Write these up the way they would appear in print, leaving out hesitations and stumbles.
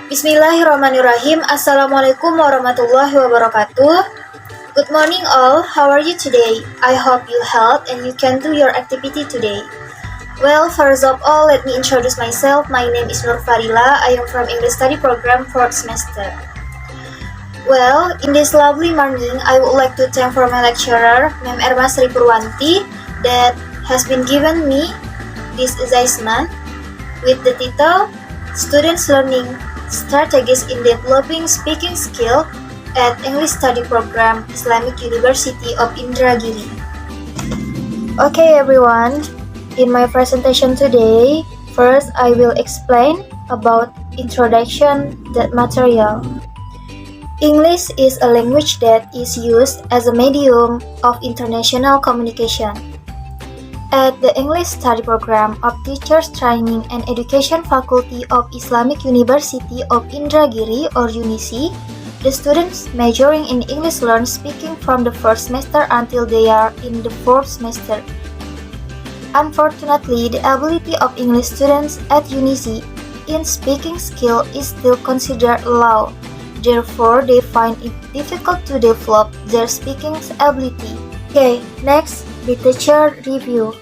Bismillahirrahmanirrahim. Assalamualaikum warahmatullahi wabarakatuh. Good morning all. How are you today? I hope you healthy and you can do your activity today. Well, first of all, let me introduce myself. My name is Nur Farila. I am from English Study Program 4th semester. Well, in this lovely morning, I would like to thank for my lecturer, Ma'am Erma Sri Purwanti, that has been given me this assignment with the title Students Learning Strategies in Developing Speaking Skill at English Study Program, Islamic University of Indragiri. Okay everyone, in my presentation today, first I will explain about introduction that material. English is a language that is used as a medium of international communication. At the English Study Program of Teachers Training and Education Faculty of Islamic University of Indragiri or UNISI, the students majoring in English learn speaking from the first semester until they are in the fourth semester. Unfortunately, the ability of English students at UNISI in speaking skill is still considered low. Therefore, they find it difficult to develop their speaking ability. Okay, next, literature review.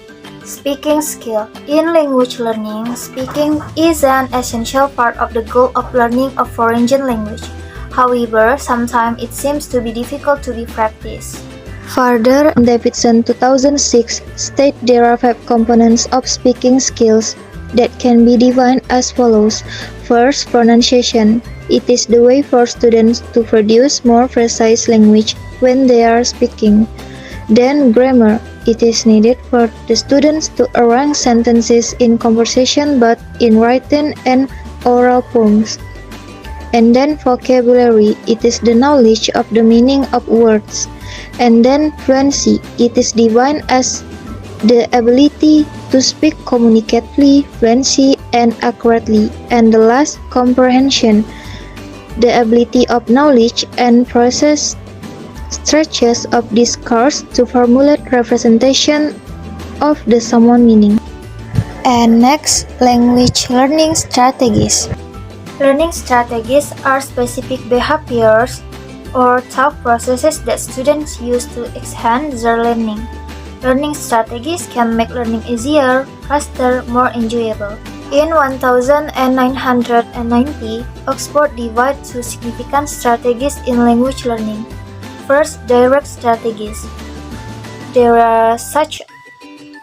Speaking skill. In language learning, speaking is an essential part of the goal of learning a foreign language. However, sometimes it seems to be difficult to be practiced. Further, Davidson 2006 states there are 5 components of speaking skills that can be defined as follows. First, pronunciation. It is the way for students to produce more precise language when they are speaking. Then, grammar. It is needed for the students to arrange sentences in conversation but in written and oral forms. And then, vocabulary. It is the knowledge of the meaning of words. And then, fluency. It is defined as the ability to speak communicatively, fluently, and accurately. And the last, comprehension. The ability of knowledge and process stretches of discourse to formulate representation of the someone meaning. And next, language learning strategies. Learning strategies are specific behaviors or thought processes that students use to enhance their learning. Learning strategies can make learning easier, faster, more enjoyable. In 1990, Oxford divided 2 significant strategies in language learning. First, direct strategies. There are such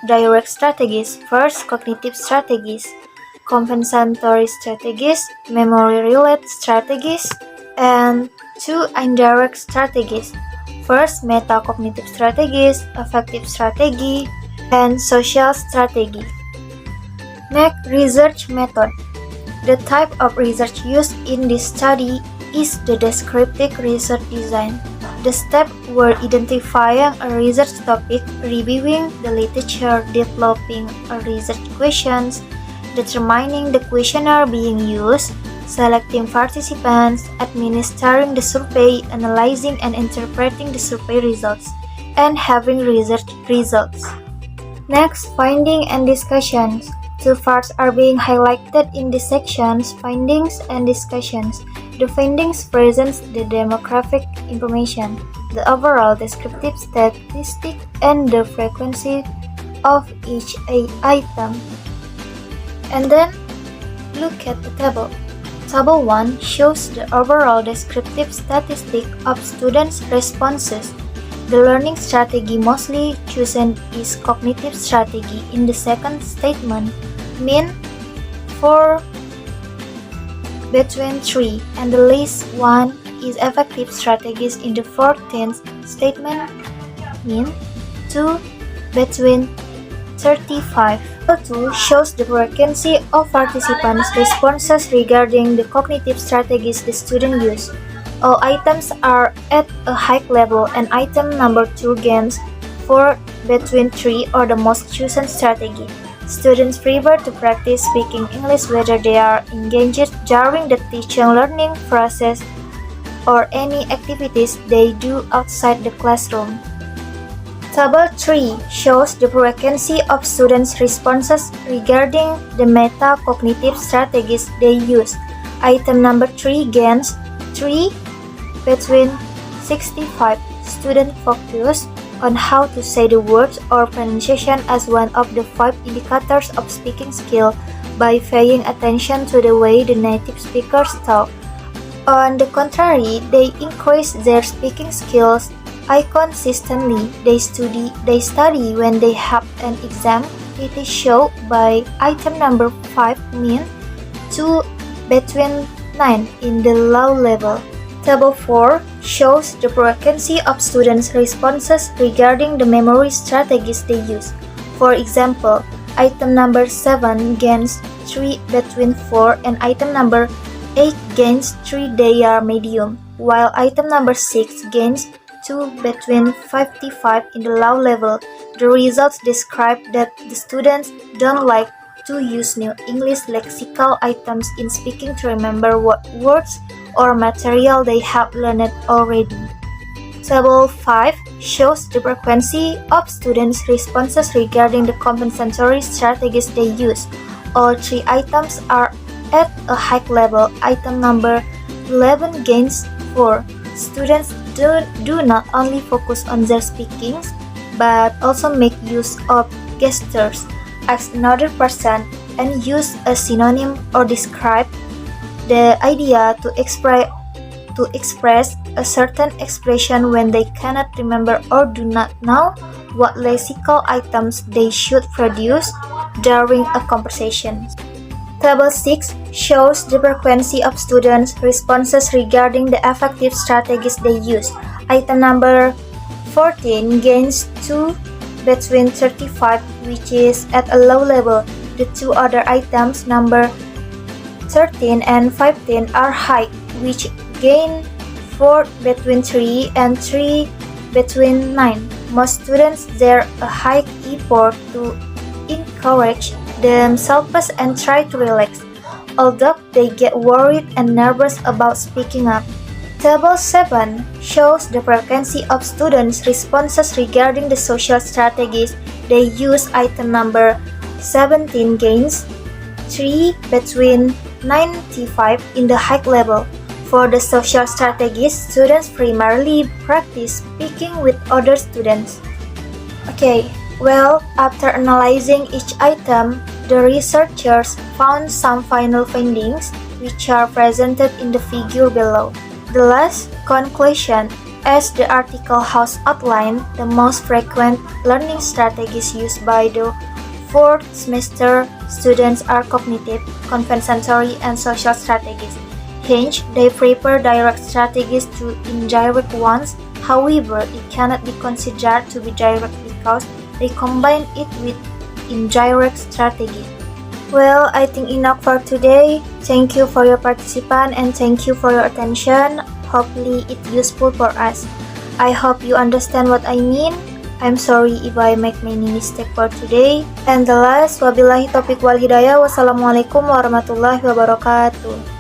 direct strategies. First, cognitive strategies, compensatory strategies, memory-related strategies, and 2 indirect strategies. First, metacognitive strategies, affective strategy, and social strategy. Next, research method. The type of research used in this study is the descriptive research design. The steps were identifying a research topic, reviewing the literature, developing a research questions, determining the questionnaire being used, selecting participants, administering the survey, analyzing and interpreting the survey results, and having research results. Next, finding and discussions. 2 parts are being highlighted in this sections, findings and discussions. The findings present the demographic information, the overall descriptive statistic, and the frequency of each item. And then, look at the table. Table 1 shows the overall descriptive statistic of students' responses. The learning strategy mostly chosen is cognitive strategy in the second statement, mean 4 between 3, and the least one is effective strategies in the 14th statement, mean 2 between 35. Table 2 shows the frequency of participants' responses regarding the cognitive strategies the student use. All items are at a high level, and item number 2 gains 4 between 3 or the most chosen strategy. Students prefer to practice speaking English whether they are engaged during the teaching learning process or any activities they do outside the classroom. Table 3 shows the frequency of students' responses regarding the metacognitive strategies they use. Item number 3 gains 3 between 65. Student focus on how to say the words or pronunciation as one of the 5 indicators of speaking skill by paying attention to the way the native speakers talk. On the contrary, they increase their speaking skills consistently. They study when they have an exam. It is shown by item number 5 mean 2 between 9 in the low level. Table 4 shows the frequency of students' responses regarding the memory strategies they use. For example, item number 7 gains 3 between 4 and item number 8 gains 3 they are medium, while item number 6 gains 2 between 55 in the low level. The results describe that the students don't like to use new English lexical items in speaking to remember what words or material they have learned already. Table 5 shows the frequency of students' responses regarding the compensatory strategies they use. All 3 items are at a high level. Item number 11 gains 4. Students do not only focus on their speakings, but also make use of gestures, ask another person, and use a synonym or describe the idea to express a certain expression when they cannot remember or do not know what lexical items they should produce during a conversation. Table 6 shows the frequency of students' responses regarding the effective strategies they use. Item number 14 gains 2 between 35, which is at a low level. The 2 other items, number 13 and 15, are high, which gain 4 between 3 and 3 between 9. Most students there a high effort to encourage themselves and try to relax, although they get worried and nervous about speaking up. Table 7 shows the frequency of students' responses regarding the social strategies they use. Item number 17 gains 3 between 95 in the high level. For the social strategies, students primarily practice speaking with other students. Okay, well, after analyzing each item, the researchers found some final findings which are presented in the figure below. The last conclusion, as the article has outlined, the most frequent learning strategies used by the 4th semester students are cognitive, compensatory, and social strategies. Hence, they prefer direct strategies to indirect ones. However, it cannot be considered to be direct because they combine it with indirect strategy. Well, I think enough for today. Thank you for your participation and thank you for your attention. Hopefully it's useful for us. I hope you understand what I mean. I'm sorry if I make many mistakes for today. And the last, wabillahi taufiq wal hidayah. Wassalamualaikum warahmatullahi wabarakatuh.